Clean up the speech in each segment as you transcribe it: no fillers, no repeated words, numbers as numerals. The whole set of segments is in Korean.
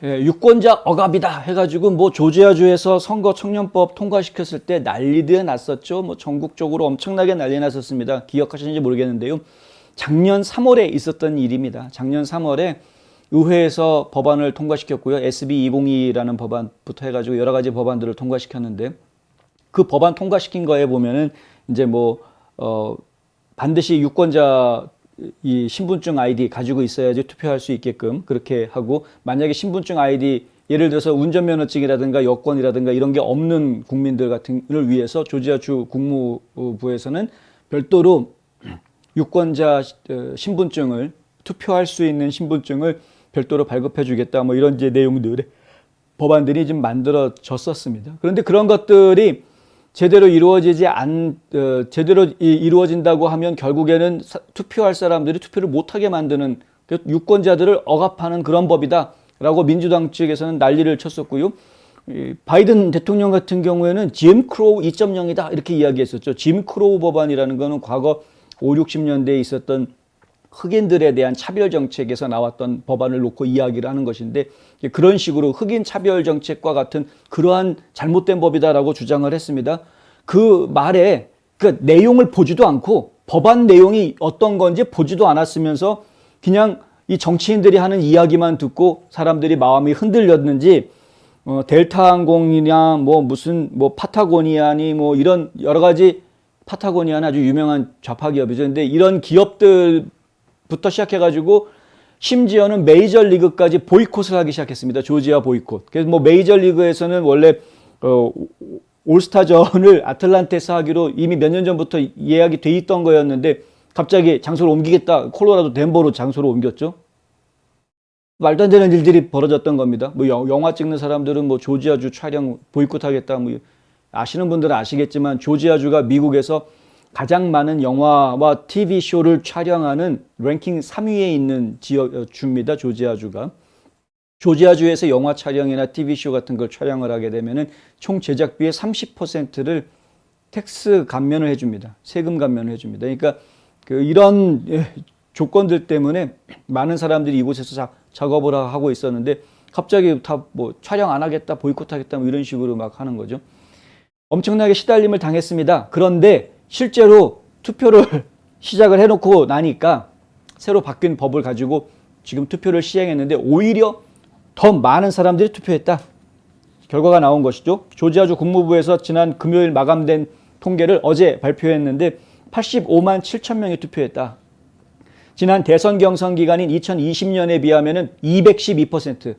유권자 억압이다 해가지고 뭐 조지아주에서 선거 청년법 통과시켰을 때 난리도 났었죠. 뭐 전국적으로 엄청나게 난리 났었습니다. 기억하시는지 모르겠는데요. 작년 3월에 있었던 일입니다. 작년 3월에 의회에서 법안을 통과시켰고요. SB 202라는 법안부터 해가지고 여러 가지 법안들을 통과시켰는데 그 법안 통과시킨 거에 보면은 이제 반드시 유권자 이 신분증 아이디 가지고 있어야지 투표할 수 있게끔 그렇게 하고, 만약에 신분증 아이디 예를 들어서 운전면허증이라든가 여권이라든가 이런 게 없는 국민들 같은을 위해서 조지아주 국무부에서는 별도로 유권자 신분증을, 투표할 수 있는 신분증을 별도로 발급해 주겠다, 뭐 이런 이제 내용들의 법안들이 좀 만들어졌었습니다. 그런데 그런 것들이 제대로 이루어진다고 하면 결국에는 투표할 사람들이 투표를 못하게 만드는, 유권자들을 억압하는 그런 법이다라고 민주당 측에서는 난리를 쳤었고요. 바이든 대통령 같은 경우에는 짐 크로우 2.0이다 이렇게 이야기했었죠. 짐 크로우 법안이라는 거는 과거 5, 60년대에 있었던 흑인들에 대한 차별 정책에서 나왔던 법안을 놓고 이야기를 하는 것인데, 그런 식으로 흑인 차별 정책과 같은 그러한 잘못된 법이다라고 주장을 했습니다. 그 말에 그 내용을 보지도 않고 법안 내용이 어떤 건지 보지도 않았으면서 그냥 이 정치인들이 하는 이야기만 듣고 사람들이 마음이 흔들렸는지 델타 항공이냐 무슨 파타고니아니 이런 여러 가지, 파타고니아는 아주 유명한 좌파 기업이죠. 근데 이런 기업들부터 시작해가지고 심지어는 메이저리그까지 보이콧을 하기 시작했습니다. 조지아 보이콧. 그래서 메이저리그에서는 원래 올스타전을 아틀란타에서 하기로 이미 몇 년 전부터 예약이 돼 있던 거였는데 갑자기 장소를 옮기겠다, 콜로라도 덴버로 장소를 옮겼죠. 말도 안 되는 일들이 벌어졌던 겁니다. 영화 찍는 사람들은 조지아주 촬영 보이콧하겠다, 아시는 분들은 아시겠지만 조지아주가 미국에서 가장 많은 영화와 TV 쇼를 촬영하는 랭킹 3위에 있는 주입니다. 조지아주가. 조지아주에서 영화 촬영이나 TV 쇼 같은 걸 촬영을 하게 되면은 총 제작비의 30%를 텍스 감면을 해줍니다. 세금 감면을 해줍니다. 그러니까 이런 조건들 때문에 많은 사람들이 이곳에서 작업을 하고 있었는데 갑자기 다 촬영 안 하겠다, 보이콧하겠다 이런 식으로 막 하는 거죠. 엄청나게 시달림을 당했습니다. 그런데 실제로 투표를 시작을 해놓고 나니까 새로 바뀐 법을 가지고 지금 투표를 시행했는데 오히려 더 많은 사람들이 투표했다. 결과가 나온 것이죠. 조지아주 국무부에서 지난 금요일 마감된 통계를 어제 발표했는데 85만 7천 명이 투표했다. 지난 대선 경선 기간인 2020년에 비하면 212%,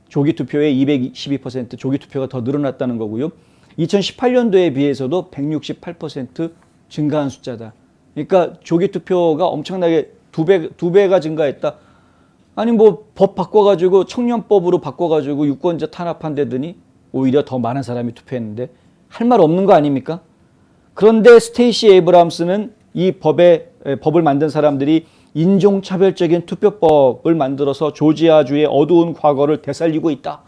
조기 투표의 212% 조기 투표가 더 늘어났다는 거고요. 2018년도에 비해서도 168% 증가한 숫자다. 그러니까 조기 투표가 엄청나게 두 배가 증가했다. 아니 법 바꿔가지고 청년법으로 바꿔가지고 유권자 탄압한다더니 오히려 더 많은 사람이 투표했는데 할 말 없는 거 아닙니까? 그런데 스테이시 에이브람스는 이 법을 만든 사람들이 인종차별적인 투표법을 만들어서 조지아주의 어두운 과거를 되살리고 있다.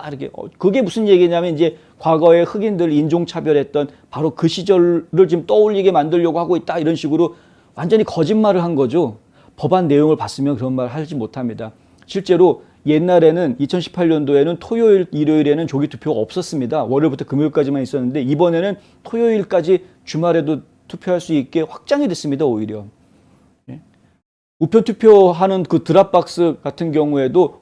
이렇게. 그게 무슨 얘기냐면 이제 과거에 흑인들 인종차별했던 바로 그 시절을 지금 떠올리게 만들려고 하고 있다. 이런 식으로 완전히 거짓말을 한 거죠. 법안 내용을 봤으면 그런 말 하지 못합니다. 실제로 옛날에는 2018년도에는 토요일, 일요일에는 조기 투표가 없었습니다. 월요일부터 금요일까지만 있었는데 이번에는 토요일까지 주말에도 투표할 수 있게 확장이 됐습니다. 오히려. 우편 투표하는 그 드랍박스 같은 경우에도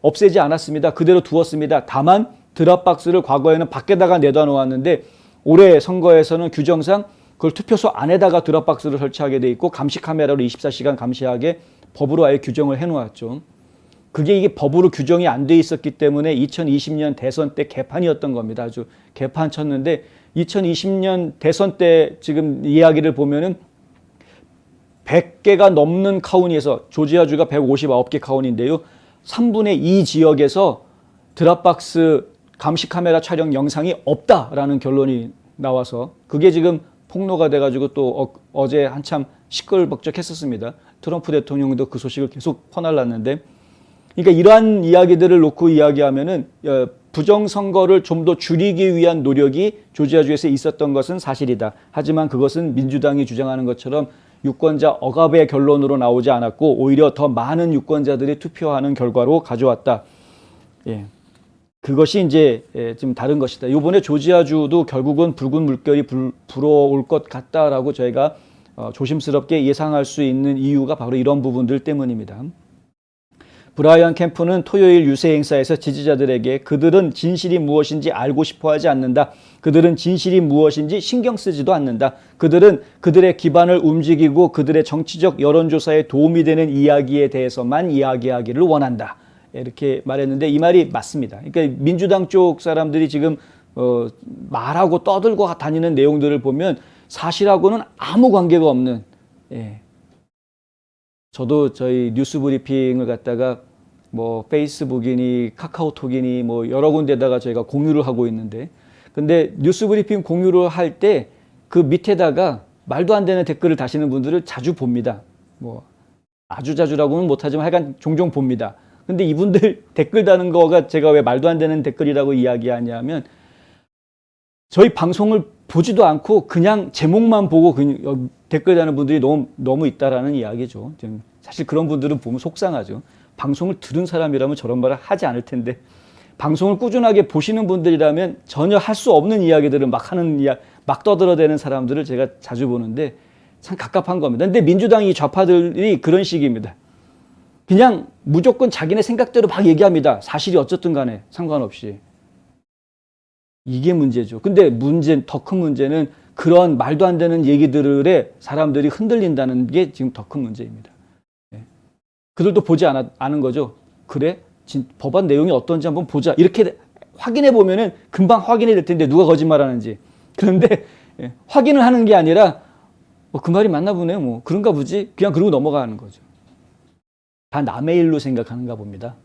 없애지 않았습니다. 그대로 두었습니다. 다만 드랍박스를 과거에는 밖에다가 내다 놓았는데 올해 선거에서는 규정상 그걸 투표소 안에다가 드랍박스를 설치하게 돼 있고 감시 카메라로 24시간 감시하게 법으로 아예 규정을 해놓았죠. 이게 법으로 규정이 안 돼 있었기 때문에 2020년 대선 때 개판이었던 겁니다. 아주 개판 쳤는데 2020년 대선 때 지금 이야기를 보면은 100개가 넘는 카운티에서, 조지아주가 159개 카운티인데요. 3분의 2 지역에서 드랍박스 감시 카메라 촬영 영상이 없다라는 결론이 나와서 그게 지금 폭로가 돼가지고 또 어제 한참 시끌벅적했었습니다. 트럼프 대통령도 그 소식을 계속 퍼날랐는데, 그러니까 이러한 이야기들을 놓고 이야기하면은 부정선거를 좀 더 줄이기 위한 노력이 조지아주에서 있었던 것은 사실이다. 하지만 그것은 민주당이 주장하는 것처럼 유권자 억압의 결론으로 나오지 않았고 오히려 더 많은 유권자들이 투표하는 결과로 가져왔다. 예. 그것이 이제 좀 다른 것이다. 이번에 조지아주도 결국은 붉은 물결이 불어올 것 같다라고 저희가 조심스럽게 예상할 수 있는 이유가 바로 이런 부분들 때문입니다. 브라이언 캠프는 토요일 유세 행사에서 지지자들에게 그들은 진실이 무엇인지 알고 싶어 하지 않는다. 그들은 진실이 무엇인지 신경 쓰지도 않는다. 그들은 그들의 기반을 움직이고 그들의 정치적 여론조사에 도움이 되는 이야기에 대해서만 이야기하기를 원한다. 이렇게 말했는데 이 말이 맞습니다. 그러니까 민주당 쪽 사람들이 지금 말하고 떠들고 다니는 내용들을 보면 사실하고는 아무 관계가 없는, 예. 저도 저희 뉴스 브리핑을 갖다가 뭐 페이스북이니 카카오톡이니 뭐 여러 군데다가 저희가 공유를 하고 있는데, 근데 뉴스 브리핑 공유를 할 때 그 밑에다가 말도 안 되는 댓글을 다시는 분들을 자주 봅니다. 뭐 아주 자주라고는 못하지만 하여간 종종 봅니다. 근데 이분들 댓글 다는 거가 제가 왜 말도 안 되는 댓글이라고 이야기하냐면, 저희 방송을 보지도 않고 그냥 제목만 보고 댓글 다는 분들이 너무 있다라는 이야기죠. 사실 그런 분들은 보면 속상하죠. 방송을 들은 사람이라면 저런 말을 하지 않을 텐데, 방송을 꾸준하게 보시는 분들이라면 전혀 할 수 없는 이야기들을 막 떠들어대는 사람들을 제가 자주 보는데 참 갑갑한 겁니다. 근데 민주당이 좌파들이 그런 식입니다. 그냥 무조건 자기네 생각대로 막 얘기합니다. 사실이 어쨌든 간에 상관없이. 이게 문제죠. 근데 더 큰 문제는 그런 말도 안 되는 얘기들에 사람들이 흔들린다는 게 지금 더 큰 문제입니다. 그들도 보지 않은 거죠. 그래? 법안 내용이 어떤지 한번 보자. 이렇게 확인해 보면은 금방 확인이 될 텐데 누가 거짓말하는지. 그런데 확인을 하는 게 아니라 그 말이 맞나 보네. 뭐 그런가 보지. 그냥 그러고 넘어가는 거죠. 다 남의 일로 생각하는가 봅니다.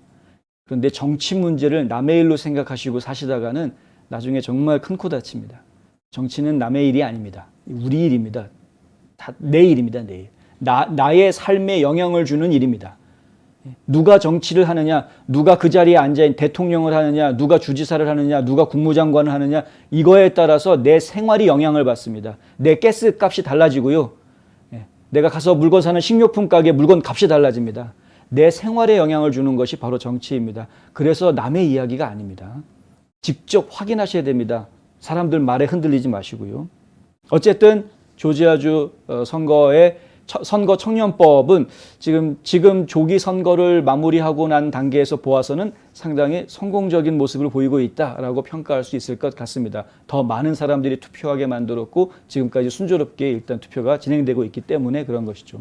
그런데 정치 문제를 남의 일로 생각하시고 사시다가는 나중에 정말 큰 코 다칩니다. 정치는 남의 일이 아닙니다. 우리 일입니다. 다 내 일입니다. 내 일. 나의 삶에 영향을 주는 일입니다. 누가 정치를 하느냐, 누가 그 자리에 앉아있는 대통령을 하느냐, 누가 주지사를 하느냐, 누가 국무장관을 하느냐, 이거에 따라서 내 생활이 영향을 받습니다. 내 가스 값이 달라지고요. 내가 가서 물건 사는 식료품 가게 물건 값이 달라집니다. 내 생활에 영향을 주는 것이 바로 정치입니다. 그래서 남의 이야기가 아닙니다. 직접 확인하셔야 됩니다. 사람들 말에 흔들리지 마시고요. 어쨌든 조지아주 선거의 선거 청년법은 지금 조기 선거를 마무리하고 난 단계에서 보아서는 상당히 성공적인 모습을 보이고 있다라고 평가할 수 있을 것 같습니다. 더 많은 사람들이 투표하게 만들었고 지금까지 순조롭게 일단 투표가 진행되고 있기 때문에 그런 것이죠.